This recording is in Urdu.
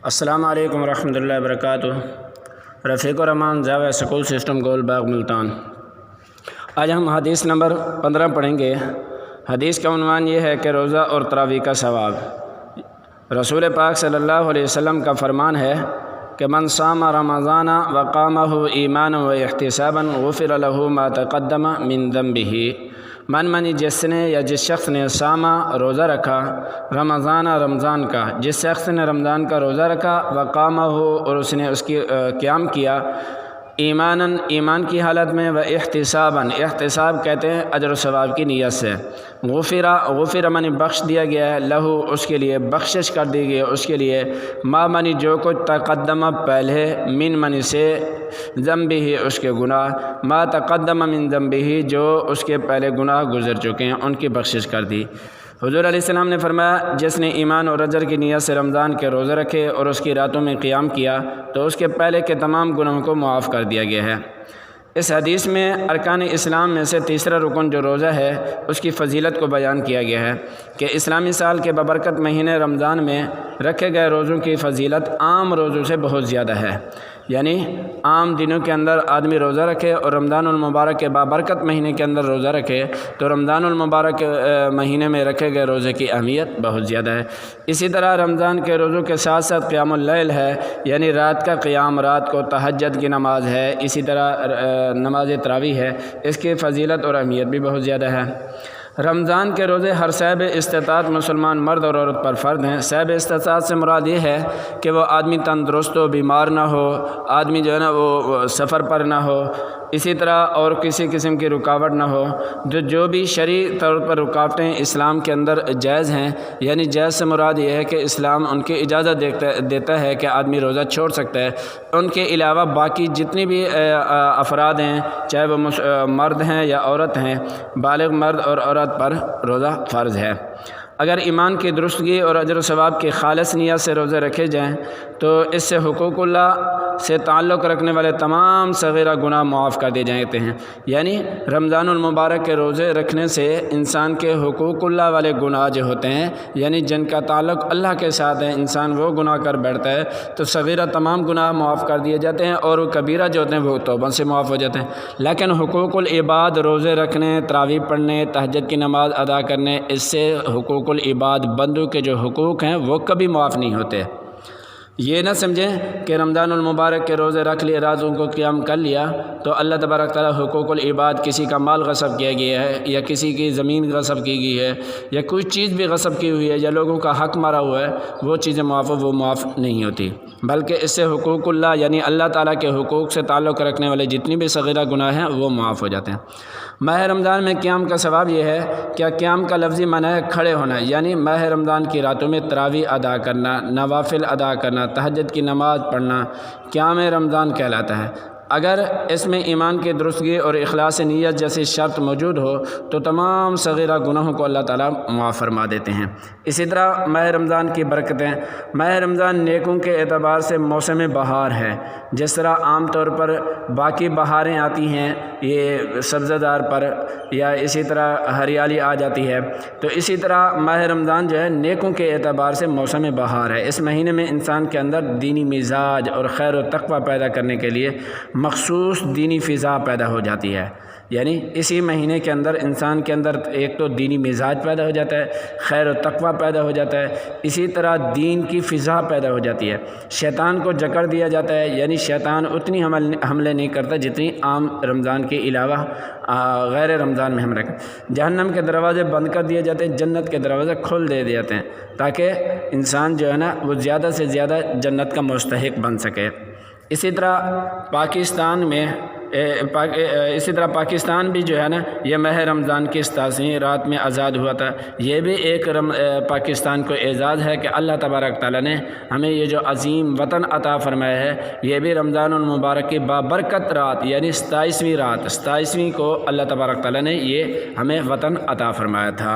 السلام علیکم ورحمۃ اللہ وبرکاتہ۔ رفیق الرحمان زاویہ سکول سسٹم گول باغ ملتان۔ آج ہم حدیث نمبر 15 پڑھیں گے۔ حدیث کا عنوان یہ ہے کہ روزہ اور تراویح کا ثواب۔ رسول پاک صلی اللہ علیہ وسلم کا فرمان ہے کہ من صام رمضان وقامہ ایمانا و احتسابا غفر له ما تقدم من ذنبہ۔ من جس نے یا جس شخص نے صامہ روزہ رکھا رمضان کا، جس شخص نے رمضان کا روزہ رکھا وقامہ اور اس نے اس کی قیام کیا ایمان کی حالت میں، و احتساب کہتے ہیں اجر و ثواب کی نیت سے، غفر من بخش دیا گیا ہے، لہو اس کے لیے بخشش کر دی گئی اس کے لیے، ما من جو کچھ تقدم پہلے، من سے، ذنبہ اس کے گناہ، ما تقدم من ذنبہ جو اس کے پہلے گناہ گزر چکے ہیں ان کی بخشش کر دی۔ حضور علیہ السلام نے فرمایا جس نے ایمان اور اجر کی نیت سے رمضان کے روزے رکھے اور اس کی راتوں میں قیام کیا تو اس کے پہلے کے تمام گناہوں کو معاف کر دیا گیا ہے۔ اس حدیث میں ارکان اسلام میں سے تیسرا رکن جو روزہ ہے اس کی فضیلت کو بیان کیا گیا ہے کہ اسلامی سال کے ببرکت مہینے رمضان میں رکھے گئے روزوں کی فضیلت عام روزوں سے بہت زیادہ ہے، یعنی عام دنوں کے اندر آدمی روزہ رکھے اور رمضان المبارک کے بابرکت مہینے کے اندر روزہ رکھے تو رمضان المبارک مہینے میں رکھے گئے روزے کی اہمیت بہت زیادہ ہے۔ اسی طرح رمضان کے روزوں کے ساتھ ساتھ قیام اللیل ہے، یعنی رات کا قیام، رات کو تہجد کی نماز ہے، اسی طرح نماز تراویح ہے، اس کی فضیلت اور اہمیت بھی بہت زیادہ ہے۔ رمضان کے روزے ہر صاحب استطاعت مسلمان مرد اور عورت پر فرض ہیں۔ صاحب استطاعت سے مراد یہ ہے کہ وہ آدمی تندرست ہو، بیمار نہ ہو، آدمی جو ہے نا وہ سفر پر نہ ہو، اسی طرح اور کسی قسم کی رکاوٹ نہ ہو۔ جو بھی شرعی طور پر رکاوٹیں اسلام کے اندر جائز ہیں، یعنی جائز سے مراد یہ ہے کہ اسلام ان کی اجازت دیتا ہے کہ آدمی روزہ چھوڑ سکتا ہے، ان کے علاوہ باقی جتنی بھی افراد ہیں چاہے وہ مرد ہیں یا عورت ہیں، بالغ مرد اور عورت پر روزہ فرض ہے۔ اگر ایمان کی درستگی اور اجر و ثواب کی خالص نیت سے روزے رکھے جائیں تو اس سے حقوق اللہ سے تعلق رکھنے والے تمام صغیرہ گناہ معاف کر دیے جاتے ہیں، یعنی رمضان المبارک کے روزے رکھنے سے انسان کے حقوق اللہ والے گناہ جو ہوتے ہیں، یعنی جن کا تعلق اللہ کے ساتھ ہے، انسان وہ گناہ کر بیٹھتا ہے تو صغیرہ تمام گناہ معاف کر دیے جاتے ہیں اور وہ کبیرہ جو ہوتے ہیں وہ توبہ سے معاف ہو جاتے ہیں۔ لیکن حقوق العباد روزے رکھنے، تراویح پڑھنے، تہجد کی نماز ادا کرنے، اس سے حقوق العباد بندوں کے جو حقوق ہیں وہ کبھی معاف نہیں ہوتے۔ یہ نہ سمجھیں کہ رمضان المبارک کے روزے رکھ لیے، راتوں کو قیام کر لیا تو اللہ تبارک تعالیٰ حقوق العباد، کسی کا مال غصب کیا گیا ہے یا کسی کی زمین غصب کی گئی ہے یا کوئی چیز بھی غصب کی ہوئی ہے یا لوگوں کا حق مارا ہوا ہے، وہ چیزیں وہ معاف نہیں ہوتی، بلکہ اس سے حقوق اللہ یعنی اللہ تعالیٰ کے حقوق سے تعلق رکھنے والے جتنی بھی صغیرہ گناہ ہیں وہ معاف ہو جاتے ہیں۔ ماہ رمضان میں قیام کا ثواب یہ ہے کہ قیام کا لفظی معنی ہے کھڑے ہونا، یعنی ماہ رمضان کی راتوں میں تراویح ادا کرنا، نوافل ادا کرنا، تہجد کی نماز پڑھنا قیام رمضان کہلاتا ہے۔ اگر اس میں ایمان کی درستگی اور اخلاص نیت جیسی شرط موجود ہو تو تمام صغیرہ گناہوں کو اللہ تعالیٰ معاف فرما دیتے ہیں۔ اسی طرح ماہ رمضان کی برکتیں، ماہ رمضان نیکوں کے اعتبار سے موسم بہار ہے، جس طرح عام طور پر باقی بہاریں آتی ہیں یہ سبزہ دار پر یا اسی طرح ہریالی آ جاتی ہے، تو اسی طرح ماہ رمضان جو ہے نیکوں کے اعتبار سے موسم بہار ہے۔ اس مہینے میں انسان کے اندر دینی مزاج اور خیر و تقوی پیدا کرنے کے لیے مخصوص دینی فضا پیدا ہو جاتی ہے، یعنی اسی مہینے کے اندر انسان کے اندر ایک تو دینی مزاج پیدا ہو جاتا ہے، خیر و تقوی پیدا ہو جاتا ہے، اسی طرح دین کی فضا پیدا ہو جاتی ہے، شیطان کو جکڑ دیا جاتا ہے، یعنی شیطان اتنی حملے نہیں کرتا جتنی عام رمضان کے علاوہ غیر رمضان میں حملے کرتا۔ جہنم کے دروازے بند کر دیے جاتے ہیں، جنت کے دروازے کھول دے دیے جاتے ہیں تاکہ انسان جو ہے نا وہ زیادہ سے زیادہ جنت کا مستحق بن سکے۔ اسی طرح پاکستان بھی جو ہے نا یہ ماہ رمضان کی 87 رات میں آزاد ہوا تھا۔ یہ بھی ایک پاکستان کو اعزاز ہے کہ اللہ تبارک تعالیٰ نے ہمیں یہ جو عظیم وطن عطا فرمایا ہے، یہ بھی رمضان المبارک کی بابرکت رات یعنی 27ویں کو اللہ تبارک تعالیٰ نے یہ ہمیں وطن عطا فرمایا تھا۔